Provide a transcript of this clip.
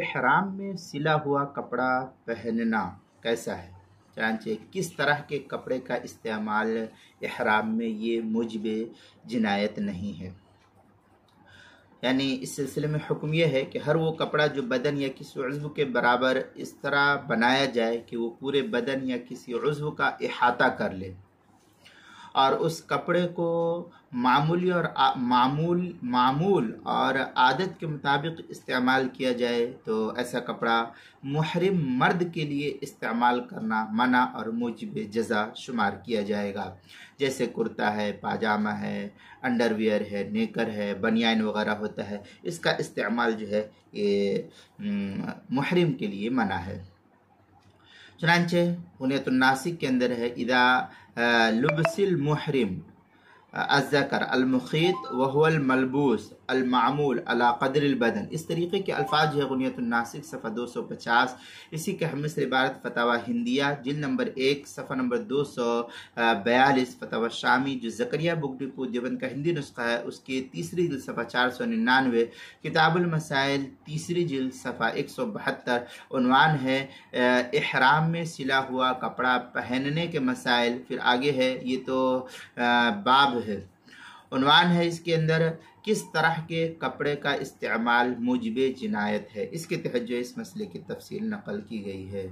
احرام میں سلا ہوا کپڑا پہننا کیسا ہے؟ چنانچہ کس طرح کے کپڑے کا استعمال احرام میں یہ موجب جنایت نہیں ہے۔ یعنی اس سلسلے میں حکم یہ ہے کہ ہر وہ کپڑا جو بدن یا کسی عضو کے برابر اس طرح بنایا جائے کہ وہ پورے بدن یا کسی عضو کا احاطہ کر لے، اور اس کپڑے کو معمول اور عادت کے مطابق استعمال کیا جائے تو ایسا کپڑا محرم مرد کے لیے استعمال کرنا منع اور موجب جزا شمار کیا جائے گا، جیسے کرتا ہے، پاجامہ ہے، انڈر ویئر ہے، نیکر ہے، بنیان وغیرہ ہوتا ہے، اس کا استعمال جو ہے یہ محرم کے لیے منع ہے۔ چنانچہ غنیۃ الناسک کے اندر ہے اذا لبس المحرم الذکر المخیط وهو الملبوس المعمول على قدر البدن، اس طریقے کے الفاظ ہے غنیۃ الناسک صفحہ 250۔ اسی کے ہم سے عبارت فتاوی ہندیہ جلد نمبر 1 صفحہ نمبر 242، فتاوی شامی جو زکریہ بک ڈپو دیوبند کا ہندی نسخہ ہے اس کی تیسری جلد صفحہ 499، کتاب المسائل تیسری جلد صفحہ 172، عنوان ہے احرام میں سلا ہوا کپڑا پہننے کے مسائل۔ پھر آگے ہے، یہ تو باب ہے، عنوان ہے اس کے اندر کس طرح کے کپڑے کا استعمال موجب جنایت ہے، اس کے تحت جو اس مسئلے کی تفصیل نقل کی گئی ہے۔